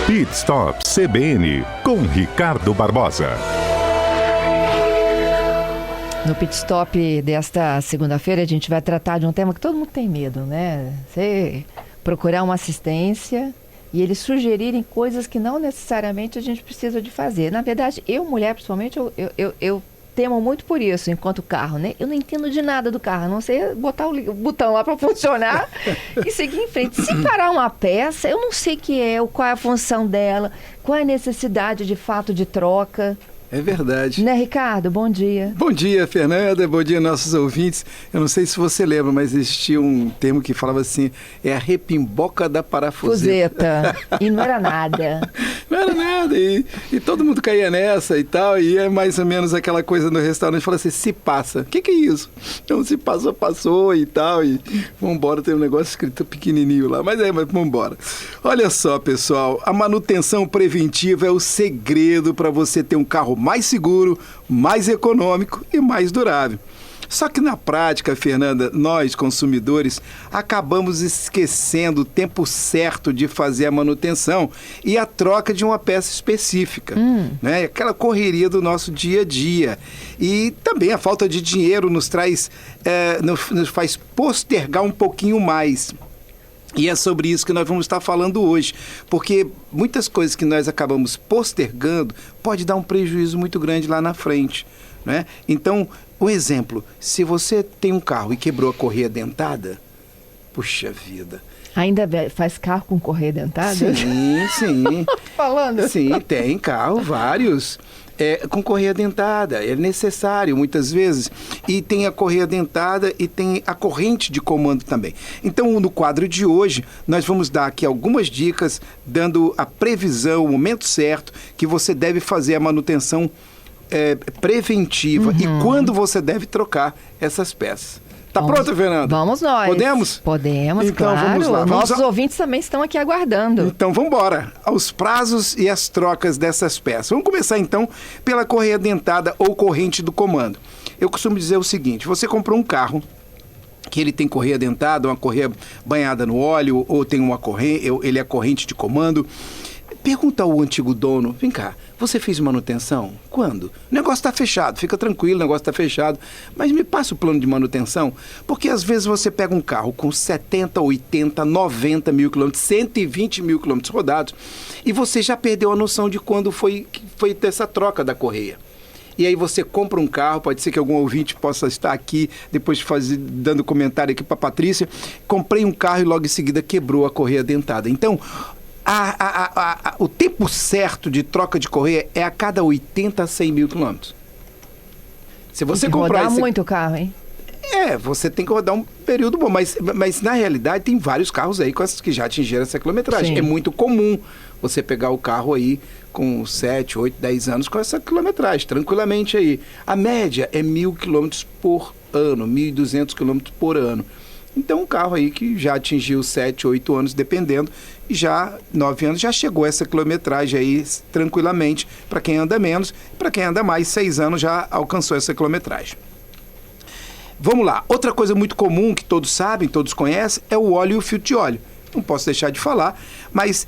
Pit Stop CBN com Ricardo Barbosa. No Pit Stop desta segunda-feira a gente vai tratar de um tema que todo mundo tem medo, né? Você procurar uma assistência e eles sugerirem coisas que não necessariamente a gente precisa de fazer. Na verdade, eu, mulher, principalmente, eu temo muito por isso, enquanto carro, né? Eu não entendo de nada do carro, a não sei botar o botão lá para funcionar e seguir em frente. Se parar uma peça, eu não sei qual é a função dela, qual é a necessidade de fato de troca. É verdade. Né, Ricardo? Bom dia. Bom dia, Fernanda. Bom dia, nossos ouvintes. Eu não sei se você lembra, mas existia um termo que falava assim, é a repimboca da parafuseta. E não era nada. Não era nada. E todo mundo caía nessa e tal. E é mais ou menos aquela coisa no restaurante, fala assim, se passa. O que é isso? Então, se passou, passou e tal. E vambora, tem um negócio escrito pequenininho lá. Mas vambora. Olha só, pessoal. A manutenção preventiva é o segredo para você ter um carro mais seguro, mais econômico e mais durável. Só que na prática, Fernanda, nós, consumidores, acabamos esquecendo o tempo certo de fazer a manutenção e a troca de uma peça específica. Né? Aquela correria do nosso dia a dia. E também a falta de dinheiro nos faz postergar um pouquinho mais. E é sobre isso que nós vamos estar falando hoje, porque muitas coisas que nós acabamos postergando pode dar um prejuízo muito grande lá na frente, né? Então, um exemplo, se você tem um carro e quebrou a correia dentada, puxa vida. Ainda faz carro com correia dentada? Sim. Tô falando. Sim, tem carro, vários. Com correia dentada, é necessário muitas vezes, e tem a correia dentada e tem a corrente de comando também. Então, no quadro de hoje, nós vamos dar aqui algumas dicas, dando a previsão, o momento certo que você deve fazer a manutenção preventiva e quando você deve trocar essas peças. Tá pronta, Fernanda? Vamos nós. Podemos? Podemos, então, claro. Vamos lá. Nossos ouvintes também estão aqui aguardando. Então, vamos embora. Aos prazos e as trocas dessas peças. Vamos começar, então, pela correia dentada ou corrente do comando. Eu costumo dizer o seguinte, você comprou um carro que ele tem correia dentada, uma correia banhada no óleo, ou tem uma correia, ele é corrente de comando. Pergunta ao antigo dono, vem cá, você fez manutenção? Quando? O negócio está fechado, fica tranquilo, o negócio está fechado. Mas me passa o plano de manutenção, porque às vezes você pega um carro com 70, 80, 90 mil quilômetros, 120 mil quilômetros rodados, e você já perdeu a noção de quando foi essa troca da correia. E aí você compra um carro, pode ser que algum ouvinte possa estar aqui, depois dando comentário aqui para a Patrícia, comprei um carro e logo em seguida quebrou a correia dentada. Então, o tempo certo de troca de correia é a cada 80 a 100 mil quilômetros. Se você tem que comprar rodar muito o carro, hein? Você tem que rodar um período bom, mas na realidade tem vários carros aí que já atingiram essa quilometragem. Sim. É muito comum você pegar o carro aí com 7, 8, 10 anos com essa quilometragem, tranquilamente aí. A média é 1.000 quilômetros por ano, 1.200 quilômetros por ano. Então, um carro aí que já atingiu 7, 8 anos, dependendo, e já 9 anos, já chegou essa quilometragem aí tranquilamente, para quem anda menos, para quem anda mais, 6 anos já alcançou essa quilometragem. Vamos lá, outra coisa muito comum que todos sabem, todos conhecem, é o óleo e o filtro de óleo. Não posso deixar de falar, mas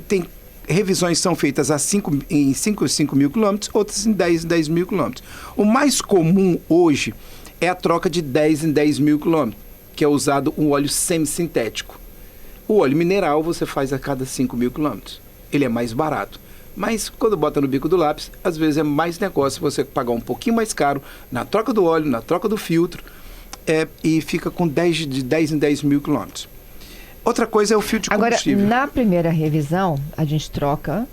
tem revisões são feitas em 5 mil quilômetros, outras em 10 mil quilômetros. O mais comum hoje é a troca de 10 em 10 mil quilômetros, que é usado um óleo semissintético. O óleo mineral você faz a cada 5 mil quilômetros. Ele é mais barato. Mas quando bota no bico do lápis, às vezes é mais negócio você pagar um pouquinho mais caro na troca do óleo, na troca do filtro, e fica com de 10 em 10 mil quilômetros. Outra coisa é o filtro de combustível. Agora, na primeira revisão, a gente troca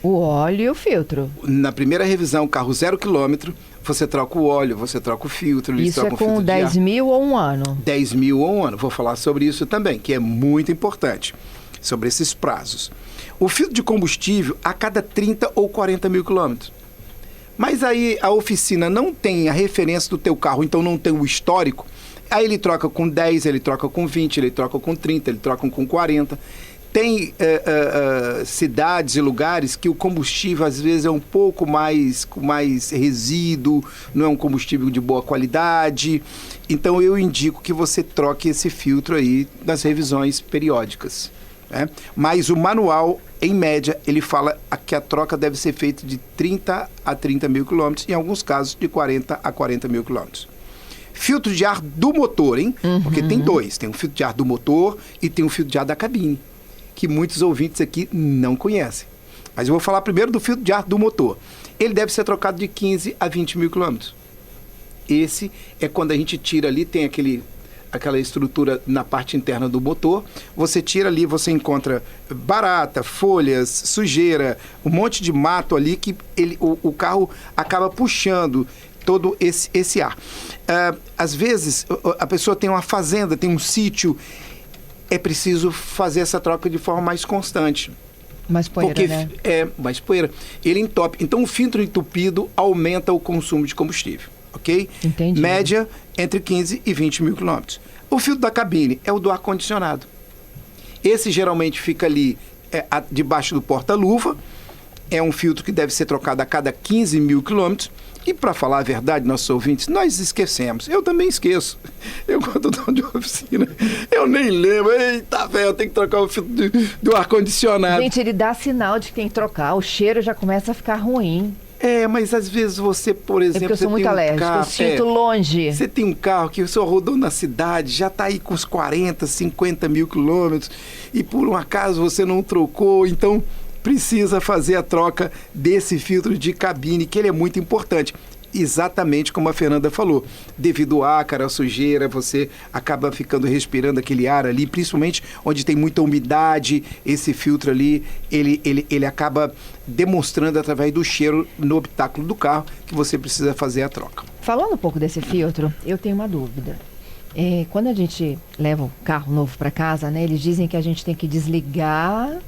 o óleo e o filtro. Na primeira revisão, carro 0 quilômetro, você troca o óleo, você troca o filtro. Isso é com 10 mil ou um ano? 10 mil ou um ano. Vou falar sobre isso também, que é muito importante, sobre esses prazos. O filtro de combustível a cada 30 ou 40 mil quilômetros. Mas aí a oficina não tem a referência do teu carro, então não tem o histórico. Aí ele troca com 10, ele troca com 20, ele troca com 30, ele troca com 40. Tem cidades e lugares que o combustível às vezes é um pouco mais resíduo, não é um combustível de boa qualidade. Então eu indico que você troque esse filtro aí nas revisões periódicas. né? Mas o manual, em média, ele fala que a troca deve ser feita de 30 a 30 mil quilômetros, em alguns casos de 40 a 40 mil quilômetros. Filtro de ar do motor, hein? Porque tem dois, tem um filtro de ar do motor e tem um filtro de ar da cabine, que muitos ouvintes aqui não conhecem. Mas eu vou falar primeiro do filtro de ar do motor. Ele deve ser trocado de 15 a 20 mil quilômetros. Esse é quando a gente tira ali, tem aquela estrutura na parte interna do motor. Você tira ali, você encontra barata, folhas, sujeira, um monte de mato ali que o carro acaba puxando todo esse ar. Às vezes, a pessoa tem uma fazenda, tem um sítio, é preciso fazer essa troca de forma mais constante. Mais poeira, porque né? Mais poeira. Ele entope. Então, o filtro entupido aumenta o consumo de combustível, ok? Entendi. Média entre 15 e 20 mil quilômetros. O filtro da cabine é o do ar-condicionado. Esse geralmente fica ali debaixo do porta-luva. É um filtro que deve ser trocado a cada 15 mil quilômetros. E, para falar a verdade, nossos ouvintes, nós esquecemos. Eu também esqueço. Eu, quando estou de oficina, eu nem lembro. Eita, velho, eu tenho que trocar o filtro do ar-condicionado. Gente, ele dá sinal de que tem que trocar. O cheiro já começa a ficar ruim. Mas às vezes você, por exemplo... É porque eu sou muito alérgica, eu sinto longe. Você tem um carro que o senhor rodou na cidade, já está aí com uns 40, 50 mil quilômetros, e por um acaso você não trocou, então precisa fazer a troca desse filtro de cabine, que ele é muito importante. Exatamente como a Fernanda falou, devido ao ácaro, à sujeira, você acaba respirando aquele ar ali, principalmente onde tem muita umidade, esse filtro ali, ele acaba demonstrando através do cheiro no habitáculo do carro que você precisa fazer a troca. Falando um pouco desse filtro, eu tenho uma dúvida. Quando a gente leva o carro novo para casa, né, eles dizem que a gente tem que desligar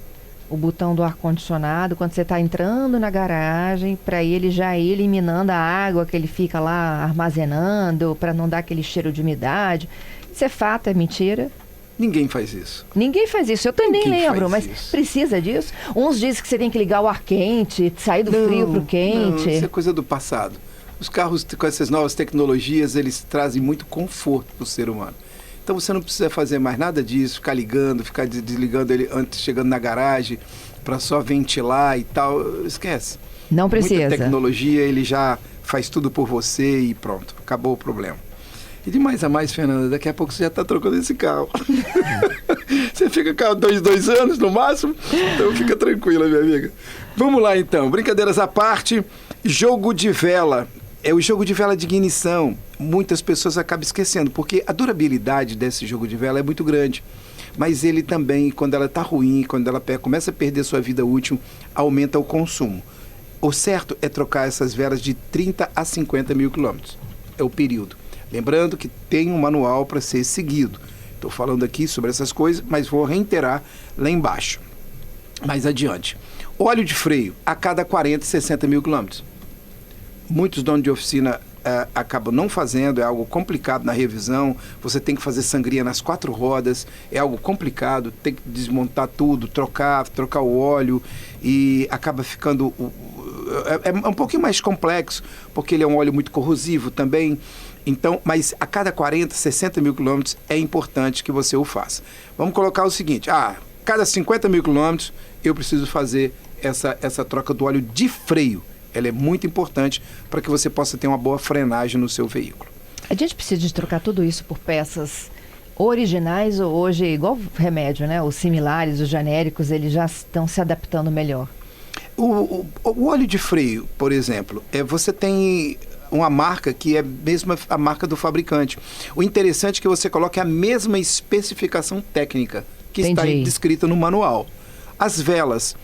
o botão do ar-condicionado quando você está entrando na garagem, para ele já ir eliminando a água que ele fica lá armazenando, para não dar aquele cheiro de umidade. Isso é fato, é mentira? Ninguém faz isso. Ninguém faz isso. Eu também lembro, mas isso. Precisa disso? Uns dizem que você tem que ligar o ar quente, sair do frio para o quente. Não, isso é coisa do passado. Os carros com essas novas tecnologias, eles trazem muito conforto para o ser humano. Então você não precisa fazer mais nada disso, ficar ligando, ficar desligando ele antes, chegando na garagem, para só ventilar e tal. Esquece. Não precisa. Muita tecnologia, ele já faz tudo por você e pronto, acabou o problema. E de mais a mais, Fernanda, daqui a pouco você já está trocando esse carro. Você fica com dois anos no máximo, então fica tranquila, minha amiga. Vamos lá então, brincadeiras à parte, jogo de vela. É o jogo de vela de ignição. Muitas pessoas acabam esquecendo, porque a durabilidade desse jogo de vela é muito grande. Mas ele também, quando ela está ruim, quando ela começa a perder sua vida útil, aumenta o consumo. O certo é trocar essas velas de 30 a 50 mil quilômetros. É o período. Lembrando que tem um manual para ser seguido. Estou falando aqui sobre essas coisas, mas vou reiterar lá embaixo. Mais adiante. Óleo de freio a cada 40, 60 mil quilômetros. Muitos donos de oficina acabam não fazendo, é algo complicado na revisão, você tem que fazer sangria nas 4 rodas, é algo complicado, tem que desmontar tudo, trocar o óleo e acaba ficando... É um pouquinho mais complexo, porque ele é um óleo muito corrosivo também, então, mas a cada 40, 60 mil quilômetros é importante que você o faça. Vamos colocar o seguinte, cada 50 mil quilômetros eu preciso fazer essa troca do óleo de freio. Ela é muito importante para que você possa ter uma boa frenagem no seu veículo. A gente precisa de trocar tudo isso por peças originais ou hoje, igual remédio, né? Os similares, os genéricos, eles já estão se adaptando melhor. O óleo de freio, por exemplo, você tem uma marca que é mesmo a marca do fabricante. O interessante é que você coloque a mesma especificação técnica que está descrita no manual. As velas...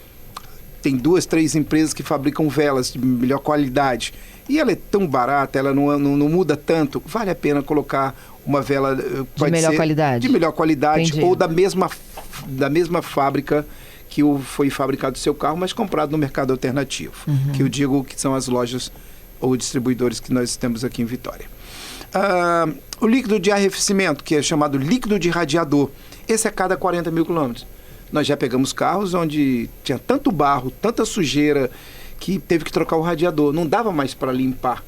Tem 2, 3 empresas que fabricam velas de melhor qualidade. E ela é tão barata, ela não muda tanto. Vale a pena colocar uma vela... De melhor qualidade? De melhor qualidade. Entendi. Ou da mesma fábrica que foi fabricado o seu carro, mas comprado no mercado alternativo. Que eu digo que são as lojas ou distribuidores que nós temos aqui em Vitória. O líquido de arrefecimento, que é chamado líquido de radiador. Esse é a cada 40 mil quilômetros. Nós já pegamos carros onde tinha tanto barro, tanta sujeira, que teve que trocar o radiador. Não dava mais para limpar.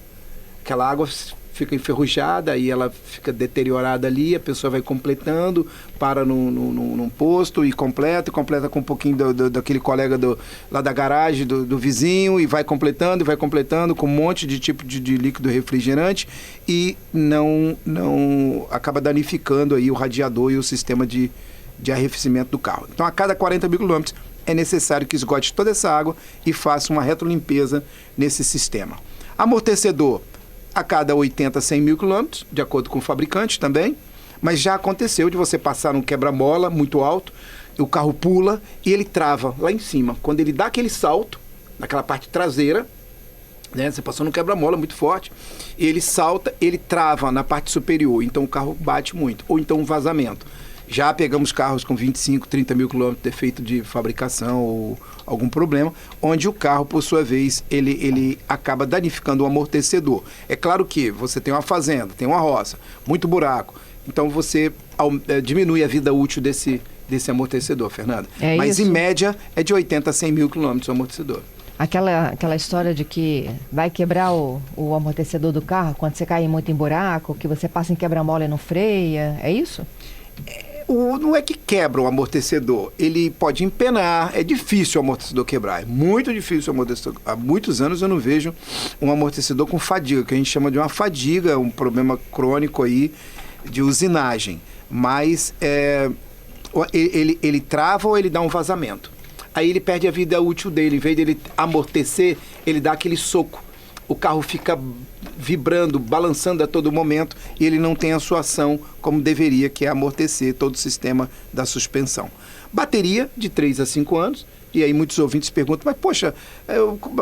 Aquela água fica enferrujada, aí ela fica deteriorada ali, a pessoa vai completando, para num posto e completa com um pouquinho daquele colega lá da garagem, do vizinho, e vai completando com um monte de tipo de líquido refrigerante e não acaba danificando aí o radiador e o sistema de arrefecimento do carro. Então, a cada 40 mil quilômetros é necessário que esgote toda essa água e faça uma retrolimpeza nesse sistema. Amortecedor, a cada 80, 100 mil quilômetros, de acordo com o fabricante também, mas já aconteceu de você passar num quebra-mola muito alto, o carro pula e ele trava lá em cima. Quando ele dá aquele salto, naquela parte traseira, né, você passou num quebra-mola muito forte, ele salta, ele trava na parte superior, então o carro bate muito, ou então um vazamento. Já pegamos carros com 25, 30 mil quilômetros de defeito de fabricação ou algum problema, onde o carro, por sua vez, ele acaba danificando o amortecedor. É claro que você tem uma fazenda, tem uma roça, muito buraco, então você diminui a vida útil desse amortecedor, Fernanda. Mas isso, em média, é de 80 a 100 mil quilômetros o amortecedor. Aquela história de que vai quebrar o amortecedor do carro quando você cai muito em buraco, que você passa em quebra-mola e não freia, é isso? Não é que quebra o amortecedor, ele pode empenar, é difícil o amortecedor quebrar, é muito difícil o amortecedor. Há muitos anos eu não vejo um amortecedor com fadiga, que a gente chama de uma fadiga, um problema crônico aí de usinagem, mas ele trava ou ele dá um vazamento. Aí ele perde a vida útil dele, em vez de ele amortecer, ele dá aquele soco. O carro fica vibrando, balançando a todo momento e ele não tem a sua ação como deveria, que é amortecer todo o sistema da suspensão. Bateria de 3 a 5 anos, e aí muitos ouvintes perguntam, mas poxa,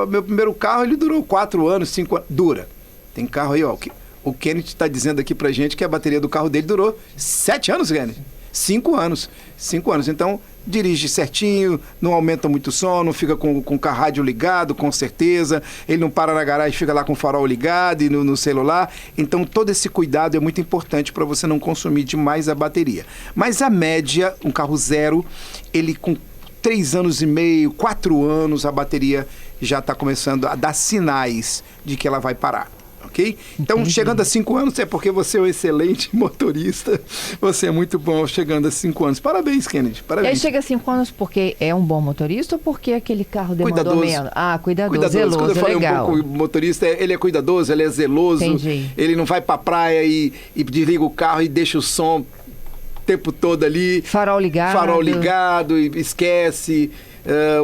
meu primeiro carro ele durou 4 anos, 5 anos. Dura. Tem carro aí, ó, o Kenneth está dizendo aqui pra gente que a bateria do carro dele durou 7 anos, Kenneth. 5 anos. 5 anos. Então, dirige certinho, não aumenta muito o som, não fica com o rádio ligado, com certeza. Ele não para na garagem, fica lá com o farol ligado e no celular. Então, todo esse cuidado é muito importante para você não consumir demais a bateria. Mas a média, um carro zero, ele com 3 anos e meio, 4 anos, a bateria já está começando a dar sinais de que ela vai parar. Ok? Então, entendi. Chegando a 5 anos é porque você é um excelente motorista. Você é muito bom chegando a 5 anos. Parabéns, Kennedy. Parabéns. E aí chega a 5 anos porque é um bom motorista ou porque aquele carro demandou menos? Cuidadoso, zeloso, quando eu falei legal. Um pouco motorista, ele é cuidadoso, ele é zeloso. Entendi. Ele não vai pra praia e desliga o carro e deixa o som o tempo todo ali. Farol ligado, e esquece.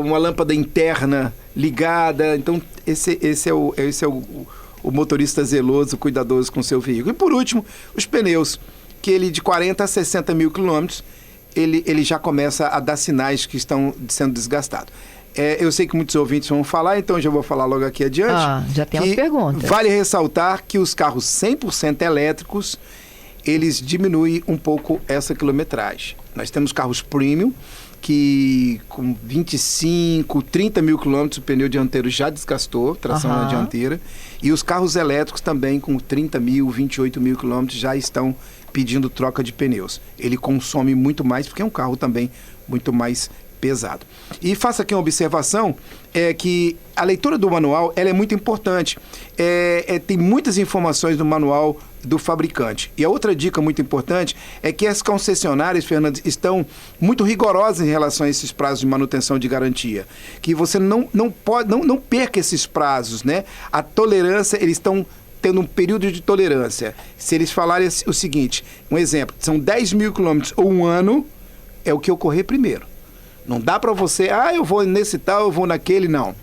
Uma lâmpada interna ligada. Então, esse é o motorista zeloso, cuidadoso com o seu veículo. E por último, os pneus, que ele de 40 a 60 mil quilômetros, ele já começa a dar sinais que estão sendo desgastados. Eu sei que muitos ouvintes vão falar, então já vou falar logo aqui adiante. Já tem umas perguntas. Vale ressaltar que os carros 100% elétricos, eles diminuem um pouco essa quilometragem. Nós temos carros premium, que com 25, 30 mil quilômetros o pneu dianteiro já desgastou, tração na dianteira, e os carros elétricos também com 30 mil, 28 mil quilômetros já estão pedindo troca de pneus. Ele consome muito mais, porque é um carro também muito mais pesado. E faço aqui uma observação, que a leitura do manual ela é muito importante. Tem muitas informações no manual do fabricante. E a outra dica muito importante é que as concessionárias, Fernando, estão muito rigorosas em relação a esses prazos de manutenção de garantia. Que você não perca esses prazos, né? A tolerância, eles estão tendo um período de tolerância. Se eles falarem o seguinte, um exemplo, são 10 mil quilômetros ou 1 ano, é o que ocorrer primeiro. Não dá para você, eu vou nesse tal, eu vou naquele, não.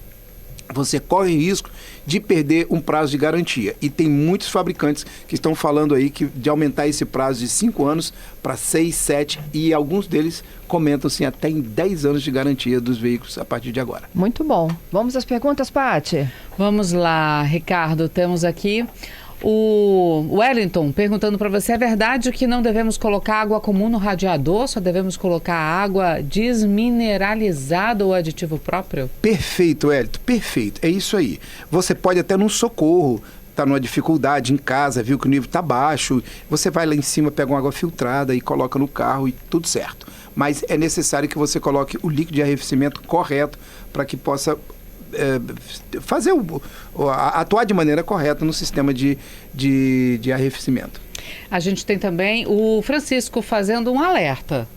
Você corre risco de perder um prazo de garantia. E tem muitos fabricantes que estão falando aí de aumentar esse prazo de 5 anos para 6, 7 e alguns deles comentam assim, até em 10 anos de garantia dos veículos a partir de agora. Muito bom. Vamos às perguntas, Paty? Vamos lá, Ricardo. Temos aqui o Wellington perguntando para você, é verdade que não devemos colocar água comum no radiador, só devemos colocar água desmineralizada ou aditivo próprio? Perfeito, Wellington, perfeito, é isso aí. Você pode até num socorro, tá numa dificuldade em casa, viu que o nível tá baixo, você vai lá em cima, pega uma água filtrada e coloca no carro e tudo certo. Mas é necessário que você coloque o líquido de arrefecimento correto para que possa atuar de maneira correta no sistema de arrefecimento. A gente tem também o Francisco fazendo um alerta.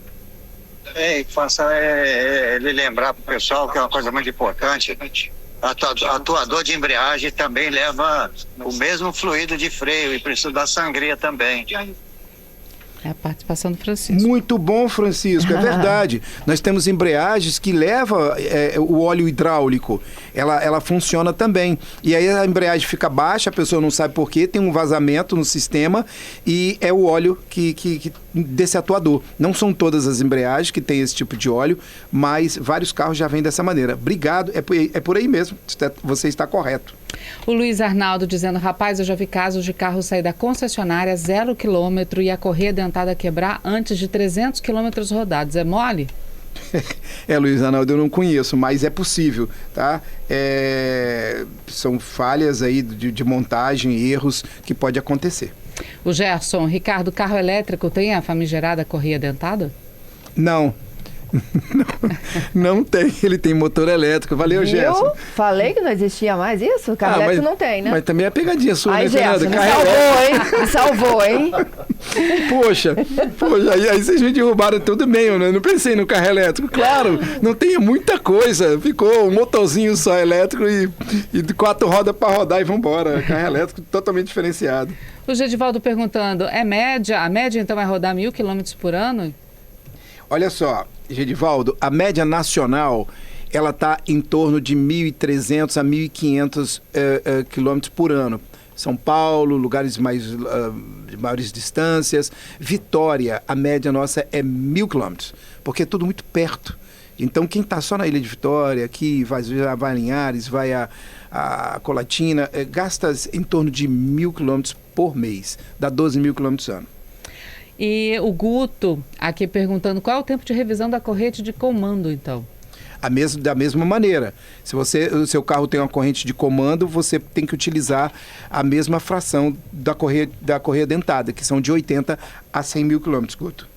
Ele lembrar para o pessoal que é uma coisa muito importante. Atuador de embreagem também leva o mesmo fluido de freio e precisa da sangria também. É a participação do Francisco. Muito bom, Francisco, é verdade. Nós temos embreagens que levam o óleo hidráulico. Ela funciona também. E aí a embreagem fica baixa, a pessoa não sabe por quê, tem um vazamento no sistema e é o óleo desse atuador. Não são todas as embreagens que têm esse tipo de óleo, mas vários carros já vêm dessa maneira. Obrigado, é por aí mesmo, você está correto. O Luiz Arnaldo dizendo, rapaz, eu já vi casos de carro sair da concessionária 0 km e a correia dentada quebrar antes de 300 km rodados. É mole? Luiz Arnaldo, eu não conheço, mas é possível, tá? São falhas aí de montagem, erros que pode acontecer. O Gerson, Ricardo, carro elétrico tem a famigerada correia dentada? Não. Não tem, ele tem motor elétrico. Valeu, Gerson. Falei que não existia mais isso? O carro elétrico não tem, né? Mas também é pegadinha sua, né, Fernanda? Me salvou, hein? Poxa, aí vocês me derrubaram tudo bem, eu não pensei no carro elétrico. Claro, não tem muita coisa. Ficou um motorzinho só elétrico e 4 rodas para rodar e vambora. Carro elétrico totalmente diferenciado. O Gedivaldo perguntando, a média então é rodar 1.000 km por ano? Olha só, Gedivaldo, a média nacional, ela está em torno de 1.300 a 1.500 quilômetros por ano. São Paulo, lugares de maiores distâncias. Vitória, a média nossa é 1.000 quilômetros, porque é tudo muito perto. Então, quem está só na Ilha de Vitória, aqui, vai a Linhares, vai a Colatina, gasta em torno de 1.000 quilômetros por mês, dá 12.000 quilômetros ano. E o Guto aqui perguntando qual é o tempo de revisão da corrente de comando, então? Da mesma maneira. Se o seu carro tem uma corrente de comando, você tem que utilizar a mesma fração da correia dentada, que são de 80 a 100 mil quilômetros, Guto.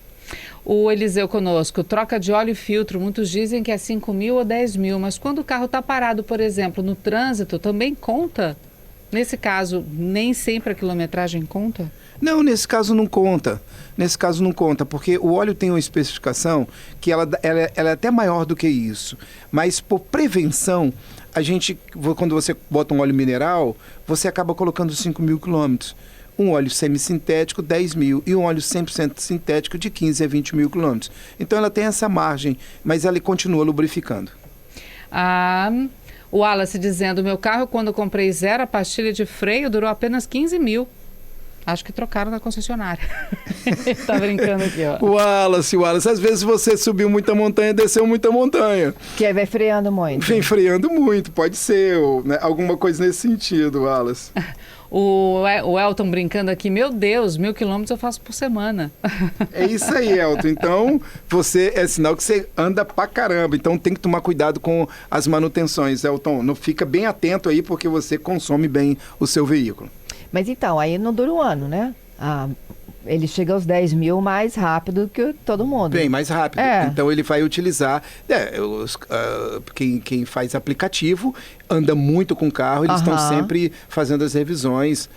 O Eliseu conosco, troca de óleo e filtro, muitos dizem que é 5.000 ou 10.000, mas quando o carro está parado, por exemplo, no trânsito, também conta? Nesse caso, nem sempre a quilometragem conta? Não, nesse caso não conta. Nesse caso não conta, porque o óleo tem uma especificação que ela é até maior do que isso. Mas por prevenção, quando você bota um óleo mineral, você acaba colocando 5.000 quilômetros. Um óleo semissintético, 10.000. E um óleo 100% sintético, de 15 a 20 mil quilômetros. Então ela tem essa margem, mas ela continua lubrificando. O Wallace dizendo, meu carro, quando eu comprei zero, a pastilha de freio durou apenas 15.000. Acho que trocaram na concessionária. Tá brincando aqui, ó. Wallace, às vezes você subiu muita montanha, desceu muita montanha. Que aí vai freando muito. Vem freando muito, pode ser, né? Alguma coisa nesse sentido, Wallace. O Elton brincando aqui, meu Deus, 1.000 quilômetros eu faço por semana. É isso aí, Elton. Então, é sinal que você anda pra caramba. Então, tem que tomar cuidado com as manutenções, Elton. Não fica bem atento aí, porque você consome bem o seu veículo. Mas então, aí não dura um ano, né? Ele chega aos 10.000 mais rápido que todo mundo. Bem mais rápido. Então ele vai utilizar... Quem faz aplicativo anda muito com o carro, eles estão sempre fazendo as revisões.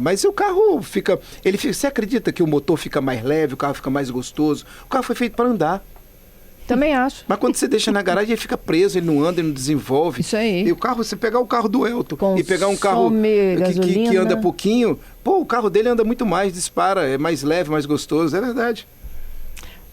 Mas o carro fica... Você acredita que o motor fica mais leve, o carro fica mais gostoso? O carro foi feito para andar. Também acho. Mas quando você deixa na garagem, ele fica preso, ele não anda, ele não desenvolve. Isso aí. E o carro, você pegar o carro do Elton e pegar um carro que anda pouquinho, o carro dele anda muito mais, dispara, é mais leve, mais gostoso, é verdade.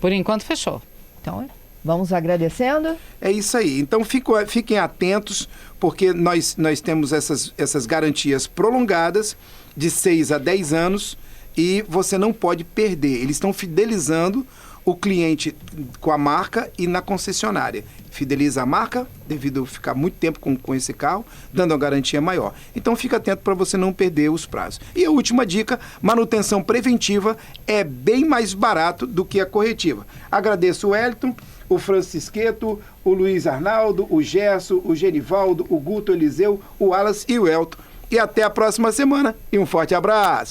Por enquanto, fechou. Então, vamos agradecendo. É isso aí. Então, fiquem atentos, porque nós temos essas garantias prolongadas de 6 a 10 anos e você não pode perder. Eles estão fidelizando o cliente com a marca e na concessionária. Fideliza a marca, devido a ficar muito tempo com esse carro, dando uma garantia maior. Então fica atento para você não perder os prazos. E a última dica, manutenção preventiva é bem mais barato do que a corretiva. Agradeço o Wellington, o Francisqueto, o Luiz Arnaldo, o Gerson, o Genivaldo, o Guto, o Eliseu, o Wallace e o Elton. E até a próxima semana e um forte abraço!